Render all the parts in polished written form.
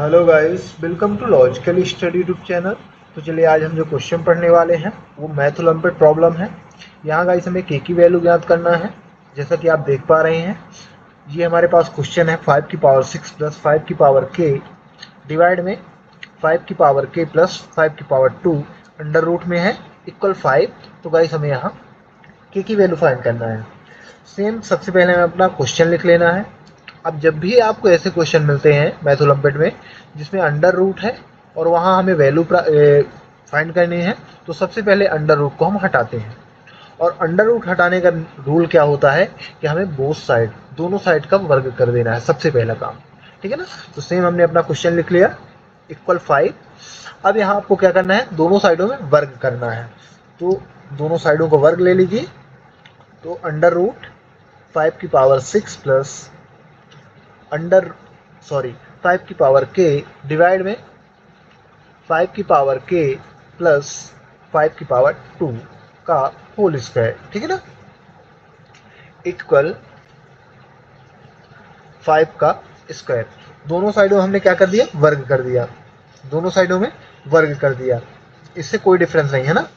Hello guys, welcome to Logical Study YouTube channel. तो चलिए आज हम जो क्वेश्चन पढ़ने वाले हैं वो मैथ ओलंपियाड प्रॉब्लम है। यहाँ गाइस हमें के की वैल्यू ज्ञात करना है। जैसा कि आप देख पा रहे हैं, ये हमारे पास क्वेश्चन है 5 की पावर 6 प्लस 5 की पावर के डिवाइड में 5 की पावर के प्लस 5 की पावर 2 अंडर रूट में है इक्वल 5। तो गाइस हमें यहाँ के की वैल्यू फाइंड करना है। सेम सबसे पहले हमें अपना क्वेश्चन लिख लेना है। अब जब भी आपको ऐसे क्वेश्चन मिलते हैं मैथ ओलंपियाड में जिसमें अंडर रूट है और वहाँ हमें वैल्यू फाइंड करनी है, तो सबसे पहले अंडर रूट को हम हटाते हैं। और अंडर रूट हटाने का रूल क्या होता है कि हमें बोथ साइड, दोनों साइड का वर्ग कर देना है, सबसे पहला काम। ठीक है ना। तो सेम हमने अपना क्वेश्चन लिख लिया इक्वल 5। अब यहाँ आपको क्या करना है, दोनों साइडों में वर्ग करना है। तो दोनों साइडों को वर्ग ले लीजिए। तो अंडर रूट 5 की पावर 6 प्लस अंडर 5 की पावर के डिवाइड में 5 की पावर के प्लस 5 की पावर 2 का होल स्क्वायर। ठीक है ना, इक्वल 5 का स्क्वायर। दोनों साइडों हमने क्या कर दिया, वर्ग कर दिया। दोनों साइडों में वर्ग कर दिया, इससे कोई डिफरेंस नहीं है ना।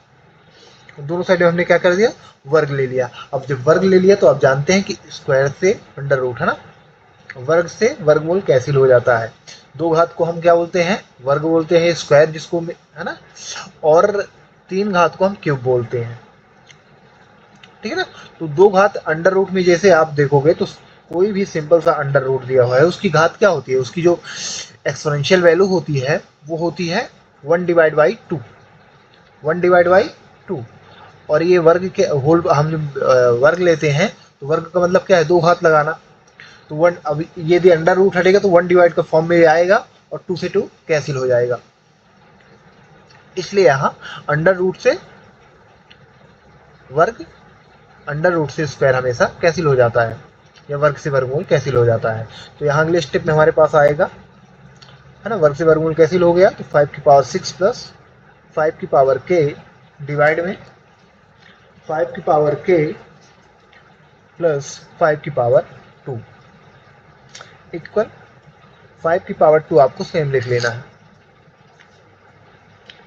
दोनों साइडों हमने क्या कर दिया, वर्ग ले लिया। अब जब वर्ग ले लिया तो आप जानते हैं कि स्क्वायर से अंडर रूट है ना, वर्ग से वर्गमूल कैंसिल हो जाता है। दो घात को हम क्या बोलते हैं, वर्ग बोलते हैं, स्क्वायर जिसको है ना, और तीन घात को हम क्यूब बोलते हैं। ठीक है ना। तो दो घात अंडर रूट में जैसे आप देखोगे तो कोई भी सिंपल सा अंडर रूट दिया हुआ है, उसकी घात क्या होती है, उसकी जो एक्सपोनेंशियल वैल्यू होती है वो होती है 1 डिवाइड बाई 2। 1 divide by 2। और ये वर्ग के होल हम वर्ग लेते हैं तो वर्ग का मतलब क्या है, दो घात लगाना। तो वन, अब ये यदि अंडर रूट हटेगा तो 1 डिवाइड का फॉर्म में आएगा और 2 से 2 कैंसिल हो जाएगा। इसलिए यहाँ अंडर रूट से वर्ग, अंडर रूट से स्क्वायर हमेशा कैंसिल हो जाता है, या वर्ग से वर्गमूल कैंसिल हो जाता है। तो यहाँ अगले स्टेप में हमारे पास आएगा, है ना, वर्ग से वर्गमूल कैंसिल हो गया तो 5 की पावर 6 प्लस 5 की पावर के डिवाइड में 5 की पावर के प्लस 5 की पावर 2 इक्वल 5 की पावर 2 आपको सेम लिख लेना है।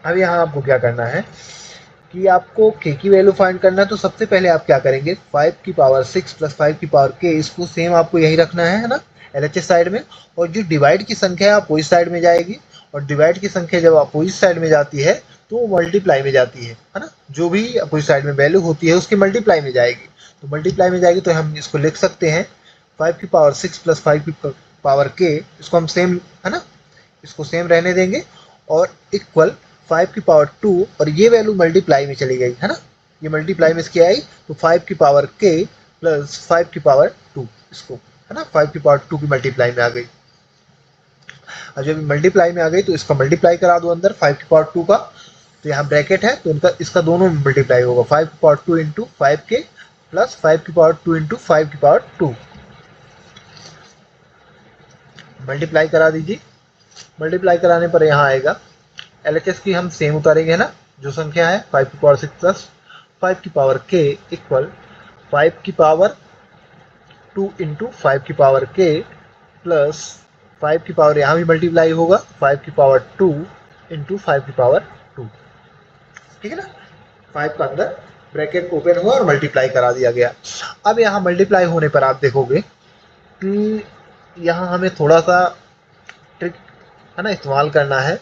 अब यहाँ आपको क्या करना है कि आपको के की वैल्यू फाइंड करना है। तो सबसे पहले आप क्या करेंगे, 5 की पावर 6 प्लस 5 की पावर के, इसको सेम आपको यही रखना है ना, एलएचएस साइड में। और जो डिवाइड की संख्या है अपोजिट साइड में जाएगी, और डिवाइड की संख्या जब अपोजिट साइड में जाती है तो वो मल्टीप्लाई में जाती है ना। जो भी अपोजिट साइड में वैल्यू होती है उसकी मल्टीप्लाई में जाएगी। तो मल्टीप्लाई में जाएगी तो हम इसको लिख सकते हैं 5 की पावर 6 प्लस 5 की पावर के, इसको हम सेम, है ना, इसको सेम रहने देंगे। और इक्वल 5 की पावर 2, और ये वैल्यू मल्टीप्लाई में चली गई है ना, ये मल्टीप्लाई में इसकी आई तो 5 की पावर के प्लस 5 की पावर 2, इसको, है ना, 5 की पावर 2 की मल्टीप्लाई में आ गई। और जब मल्टीप्लाई में आ गई तो इसका मल्टीप्लाई करा दो अंदर 5 की पावर 2 का। तो यहाँ ब्रैकेट है तो इनका इसका दोनों में मल्टीप्लाई होगा, 5 की पावर 2 इंटू 5 के प्लस 5 की पावर 2 इंटू 5 की पावर 2। मल्टीप्लाई करा दीजिए। मल्टीप्लाई कराने पर यहाँ आएगा, एलएचएस की हम सेम उतारेंगे ना, जो संख्या है 5 की पावर 6 प्लस 5 की पावर के इक्वल 5 की पावर 2 इंटू 5 की पावर के प्लस 5 की पावर, यहाँ भी मल्टीप्लाई होगा, 5 की पावर 2 इंटू 5 की पावर 2। ठीक है ना, 5 का अंदर ब्रैकेट ओपन हुआ और मल्टीप्लाई करा दिया गया। अब यहाँ मल्टीप्लाई होने पर आप देखोगे कि यहाँ हमें थोड़ा सा ट्रिक, है ना, इस्तेमाल करना है।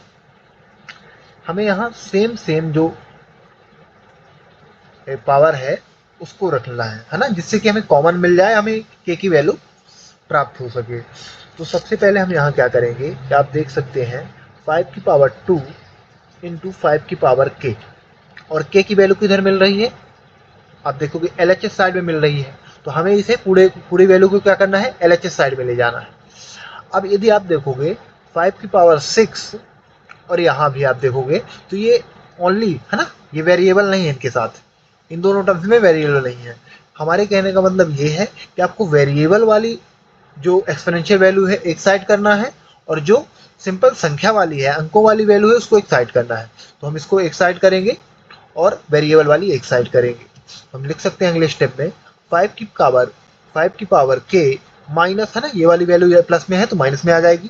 हमें यहाँ सेम सेम जो पावर है उसको रखना है ना, जिससे कि हमें कॉमन मिल जाए, हमें के की वैल्यू प्राप्त हो सके। तो सबसे पहले हम यहाँ क्या करेंगे कि आप देख सकते हैं 5 की पावर 2 इंटू 5 की पावर के, और के की वैल्यू किधर मिल रही है, आप देखोगे एलएचएस साइड में मिल रही है। तो हमें इसे पूरी वैल्यू को क्या करना है, एलएचएस साइड में ले जाना है। अब यदि आप देखोगे 5 की पावर 6 और यहाँ भी आप देखोगे तो ये ओनली, है ना, ये वेरिएबल नहीं है इनके साथ, इन दोनों टर्म्स में वेरिएबल नहीं है। हमारे कहने का मतलब ये है कि आपको वेरिएबल वाली जो एक्सपोनेंशियल वैल्यू है एक साइड करना है, और जो सिंपल संख्या वाली है, अंकों वाली वैल्यू है, उसको एक साइड करना है। तो हम इसको एक साइड करेंगे और वेरिएबल वाली एक साइड करेंगे। हम लिख सकते हैं अगले स्टेप में 5 की पावर के माइनस, है ना, ये वाली वैल्यू प्लस में है तो माइनस में आ जाएगी,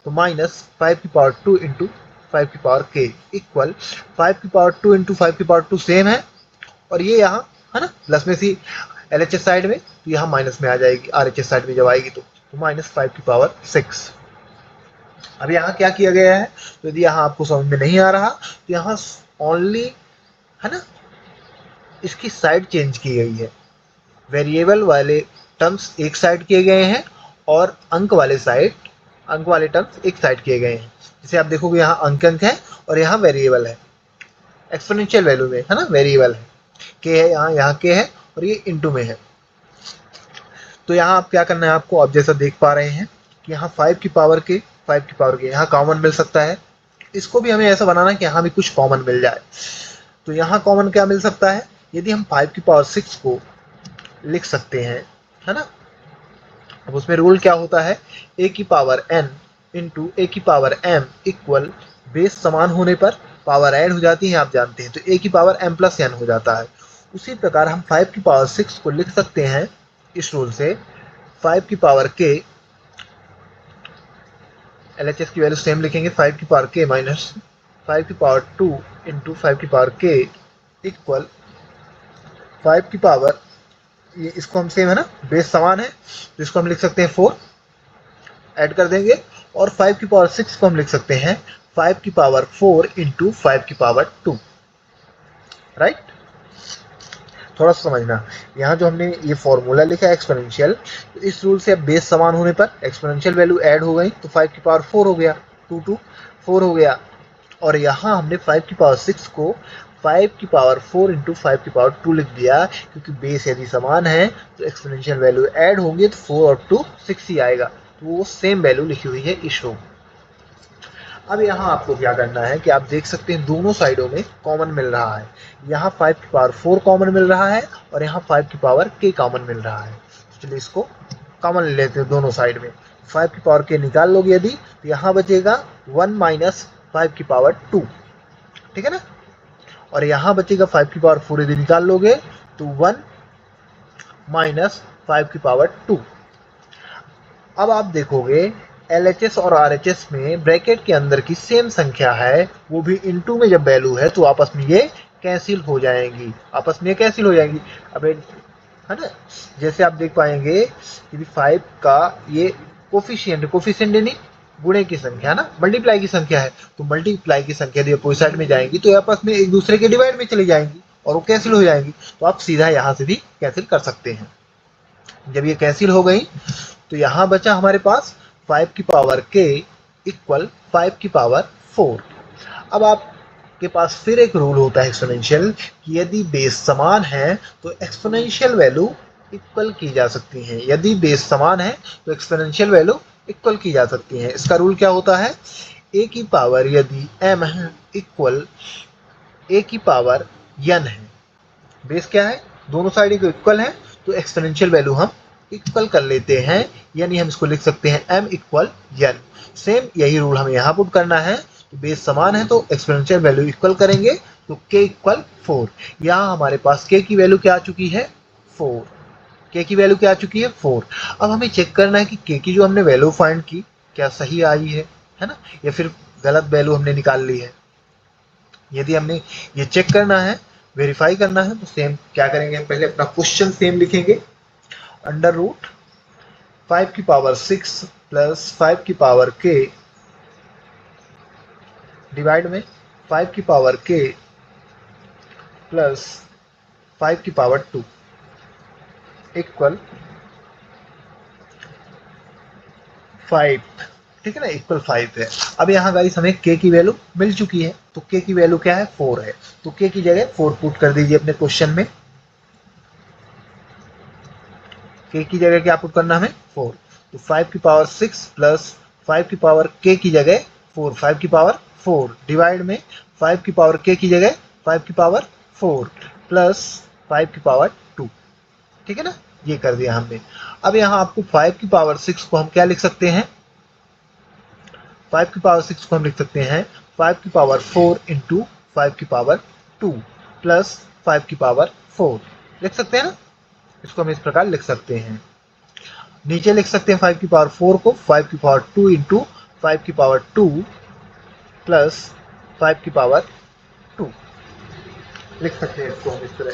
तो माइनस 5 की पावर 2 इंटू 5 की पावर k इक्वल 5 की पावर 2 इंटू 5 की पावर 2 सेम है, और ये यहाँ है ना प्लस में सी LHS साइड में, तो यहाँ माइनस में आ जाएगी RHS साइड में जब आएगी तो माइनस 5 की पावर 6। अब यहाँ क्या किया गया है, तो यदि यहाँ आपको समझ में नहीं आ रहा तो यहाँ ओनली है ना इसकी साइड चेंज की गई है, वेरिएबल वाले टर्म्स एक साइड किए गए हैं और अंक वाले टर्म्स एक साइड किए गए हैं। जैसे आप देखोगे यहाँ अंक है और यहाँ वेरिएबल है, एक्सपोनेंशियल वैल्यू में है ना वेरिएबल है, के है यहाँ के है और ये इनटू में है। तो यहाँ आप क्या करना है आपको, आप जैसा देख पा रहे हैं कि यहाँ 5 की पावर के यहाँ कॉमन मिल सकता है। इसको भी हमें ऐसा बनाना है कि यहाँ भी कुछ कॉमन मिल जाए। तो यहाँ कॉमन क्या मिल सकता है, यदि हम 5 की पावर 6 को लिख सकते हैं है ना। अब उसमें रूल क्या होता है, a की पावर n इंटू a की पावर m इक्वल बेस समान होने पर पावर ऐड हो जाती है, आप जानते हैं, तो a की पावर m प्लस n हो जाता है। उसी प्रकार हम 5 की पावर 6 को लिख सकते हैं इस रूल से 5 की पावर k, LHS की वैल्यू सेम लिखेंगे, 5 की पावर k माइनस 5 की पावर 2 इंटू 5 की पावर k इक्वल 5 की पावर, ये इसको हम सेम है ना बेस समान है तो इसको हम लिख सकते हैं 4 ऐड कर देंगे, और 5 की पावर 6 को हम लिख सकते हैं 5 की पावर 4 इंटू 5 की पावर 2, राइट। थोड़ा सा समझना, यहाँ जो हमने ये फॉर्मूला लिखा है एक्सपोनेंशियल, तो इस रूल से अब बेस समान होने पर एक्सपोनेंशियल वैल्यू ऐड हो गई तो 5 की पावर 4 हो गया, 2 टू 4 हो गया, और यहाँ हमने 5 की पावर 6 को 5 की पावर 4 इंटू 5 की पावर 2 लिख दिया, क्योंकि बेस यदि समान है तो एक्सपोनेंशियल वैल्यू ऐड होंगे तो 4 और 2 6 ही आएगा, तो वो सेम वैल्यू लिखी हुई है इस रो। अब यहाँ आपको क्या करना है कि आप देख सकते हैं दोनों साइडों में कॉमन मिल रहा है, यहाँ 5 की पावर 4 कॉमन मिल रहा है और यहाँ 5 की पावर k कॉमन मिल रहा है। तो चलिए इसको कॉमन ले लेते हैं दोनों साइड में। 5 की पावर k निकाल लोगे यदि तो यहाँ बचेगा 1 माइनस 5 की पावर 2, ठीक है ना, और यहाँ बचेगा 5 की पावर 4 यदि निकाल लोगे तो 1 माइनस 5 की पावर 2। अब आप देखोगे LHS और RHS में ब्रैकेट के अंदर की सेम संख्या है, वो भी इनटू में जब वैल्यू है तो आपस में ये कैंसिल हो जाएंगी, अब है ना, जैसे आप देख पाएंगे कि 5 का ये कोफिशिएंट यानी गुणे की संख्या ना, मल्टीप्लाई की संख्या है, तो मल्टीप्लाई की संख्या यदि अपोजिट में जाएंगी तो आपस में एक दूसरे के डिवाइड में चली जाएंगी और वो कैंसिल हो जाएंगी, तो आप सीधा यहाँ से भी कैंसिल कर सकते हैं। जब ये कैंसिल हो गई तो यहाँ बचा हमारे पास 5 की पावर k इक्वल 5 की पावर 4। अब आपके पास फिर एक रूल होता है एक्सपोनेंशियल कि यदि बेस समान है तो एक्सपोनेंशियल वैल्यू इक्वल की जा सकती है, यदि बेस समान है तो एक्सपोनेंशियल वैल्यू इक्वल की जा सकती है। इसका रूल क्या होता है, a की पावर यदि m है इक्वल a की पावर n है, बेस क्या है दोनों साइड को इक्वल है तो एक्सपोनेंशियल वैल्यू हम इक्वल कर लेते हैं, यानी हम इसको लिख सकते हैं m इक्वल n। सेम यही रूल हमें यहाँ पुट करना है, तो बेस समान है तो एक्सपोनेंशियल वैल्यू इक्वल करेंगे तो k इक्वल 4। यहाँ हमारे पास k की वैल्यू क्या आ चुकी है 4, k की वैल्यू क्या आ चुकी है 4। अब हमें चेक करना है कि k की जो हमने वैल्यू फाइंड की क्या सही आई है ना, या फिर गलत वैल्यू हमने निकाल ली है। यदि हमने ये चेक करना है, वेरीफाई करना है, तो सेम क्या करेंगे, पहले अपना क्वेश्चन सेम लिखेंगे, अंडर रूट 5 की पावर 6 प्लस 5 की पावर k डिवाइड में 5 की पावर k प्लस 5 की पावर 2 इक्वल 5, ठीक है ना, इक्वल 5 है। अब यहाँ गाइस हमें k की वैल्यू मिल चुकी है, तो k की वैल्यू क्या है 4 है, तो k की जगह 4 पुट कर दीजिए अपने क्वेश्चन में, k की जगह क्या पुट करना हमें 4, तो 5 की पावर 6 प्लस 5 की पावर k की जगह 4, 5 की पावर 4 डिवाइड में 5 की पावर k की जगह 5 की पावर 4 प्लस 5 की पावर 2, ठीक है ना, ये कर दिया हमने। अब यहाँ आपको 5 की पावर 6 को हम क्या लिख सकते हैं, 5 की पावर 6 को हम लिख सकते हैं 5 की पावर 4 इंटू 5 की पावर 2 प्लस 5 की पावर 4 लिख सकते हैं ना, इसको हम इस प्रकार लिख सकते हैं। नीचे लिख सकते हैं 5 की पावर 4 को 5 की पावर 2 इंटू 5 की पावर 2 प्लस 5 की पावर 2 लिख सकते हैं इसको हम इस तरह।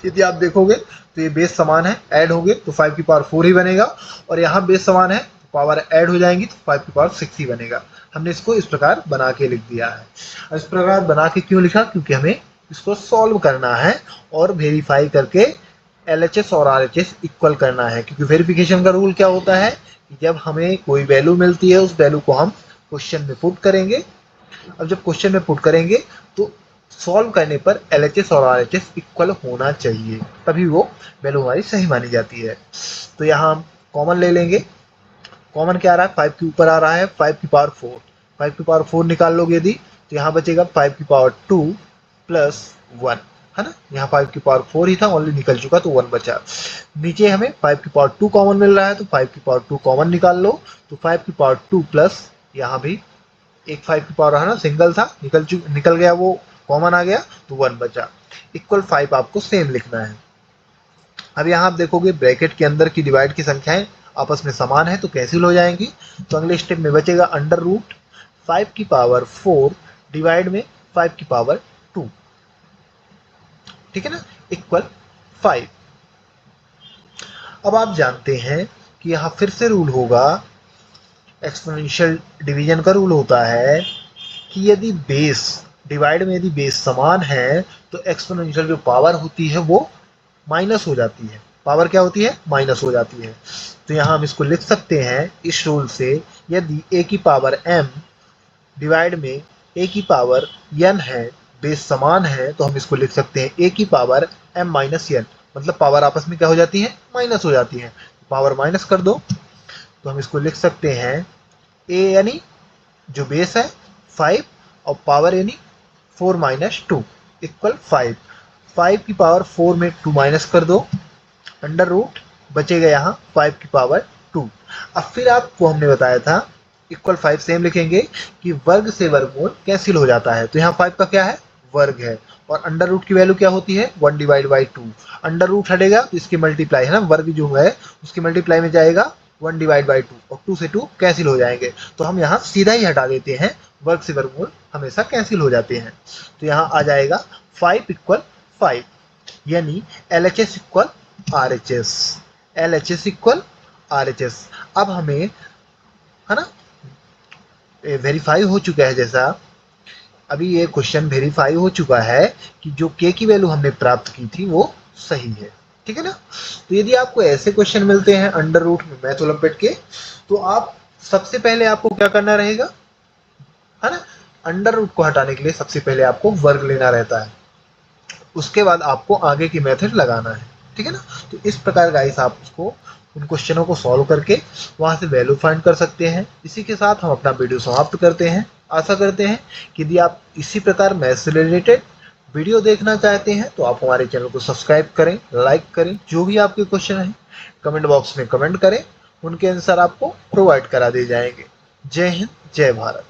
यदि आप देखोगे तो ये बेस समान है, ऐड होंगे तो 5 की पावर 4 ही बनेगा, और यहाँ बेस समान है तो पावर ऐड हो जाएंगी तो 5 की पावर 6 ही बनेगा। हमने इसको इस प्रकार बना के लिख दिया है। इस प्रकार बना के क्यों लिखा? क्योंकि हमें इसको सॉल्व करना है और वेरीफाई करके LHS और RHS इक्वल करना है। क्योंकि वेरिफिकेशन का रूल क्या होता है कि जब हमें कोई वैल्यू मिलती है उस वैल्यू को हम क्वेश्चन में पुट करेंगे। अब जब क्वेश्चन में पुट करेंगे तो सॉल्व करने पर LHS और RHS इक्वल होना चाहिए, तभी वो वैल्यू हमारी सही मानी जाती है। तो यहाँ हम कॉमन ले लेंगे। कॉमन क्या आ रहा है? 5 के ऊपर आ रहा है 5 की पावर 4। 5 की पावर 4 निकाल लोगे यदि तो यहाँ बचेगा 5 की पावर 2 प्लस 1, है ना। यहाँ 5 की पावर 4 ही था, ऑनली निकल चुका तो 1 बचा। नीचे हमें 5 की पावर 2 कॉमन मिल रहा है तो 5 की पावर 2 कॉमन निकाल लो, तो 5 की पावर 2 प्लस यहाँ भी एक 5 की पावर है ना, सिंगल था, निकल गया, वो कॉमन आ गया तो 1 बचा। इक्वल 5 आपको सेम लिखना है। अब यहाँ आप देखोगे ब्रैकेट के अंदर की डिवाइड की संख्याएं आपस में समान है तो कैंसिल हो जाएंगी। तो अगले स्टेप में बचेगा अंडर रूट 5 की पावर 4 डिवाइड में 5 की पावर 2, ठीक है ना, इक्वल 5। अब आप जानते हैं कि यहाँ फिर से रूल होगा, एक्सपोनेंशियल डिवीजन का रूल होता है कि यदि बेस डिवाइड में यदि बेस समान है तो एक्सपोनेंशियल जो पावर होती है वो माइनस हो जाती है। पावर क्या होती है? माइनस हो जाती है। तो यहाँ हम इसको लिख सकते हैं इस रूल से, यदि a की पावर m डिवाइड में a की पावर n है, बेस समान है, तो हम इसको लिख सकते हैं a की पावर m माइनस n, मतलब पावर आपस में क्या हो जाती है? माइनस हो जाती है। पावर माइनस कर दो तो हम इसको लिख सकते हैं a यानी जो बेस है 5 और पावर यानी 4 माइनस 2 इक्वल 5। 5 की पावर 4 में 2 माइनस कर दो, अंडर रूट बचेगा यहाँ 5 की पावर 2। अब फिर आपको हमने बताया था इक्वल 5 सेम लिखेंगे कि वर्ग से वर्गमूल कैंसिल हो जाता है। तो यहाँ 5 का क्या है? वर्ग है, और अंडर रूट की वैल्यू क्या होती है? 1 डिवाइड बाई 2। अंडर रूट हटेगा तो इसकी मल्टीप्लाई है ना, वर्ग जो है उसकी मल्टीप्लाई में जाएगा 1 डिवाइड बाई 2, और 2 से 2 कैंसिल हो जाएंगे। तो हम यहाँ सीधा ही हटा देते हैं, वर्ग से वर्गमूल हमेशा कैंसिल हो जाते हैं। तो यहाँ आ जाएगा 5 इक्वल 5, यानी LHS equal RHS, LHS equal RHS। अब हमें है ना वेरीफाई हो चुका है, जैसा अभी ये क्वेश्चन वेरीफाई हो चुका है कि जो k की वैल्यू हमने प्राप्त की थी वो सही है, ठीक है ना। तो यदि आपको ऐसे क्वेश्चन मिलते हैं अंडर रूट में मैथ ओलंपियाड के, तो आप सबसे पहले आपको क्या करना रहेगा, है ना, अंडर रूट को हटाने के लिए सबसे पहले आपको वर्ग लेना रहता है, उसके बाद आपको आगे की मेथड लगाना है, ठीक है ना। तो इस प्रकार गाइस आप उसको उन क्वेश्चनों को सॉल्व करके वहां से वैल्यू फाइंड कर सकते हैं। इसी के साथ हम अपना वीडियो समाप्त करते हैं। आशा करते हैं कि यदि आप इसी प्रकार मैथ से रिलेटेड वीडियो देखना चाहते हैं तो आप हमारे चैनल को सब्सक्राइब करें, लाइक करें, जो भी आपके क्वेश्चन हैं कमेंट बॉक्स में कमेंट करें, उनके आंसर आपको प्रोवाइड करा दिए जाएंगे। जय हिंद, जय भारत।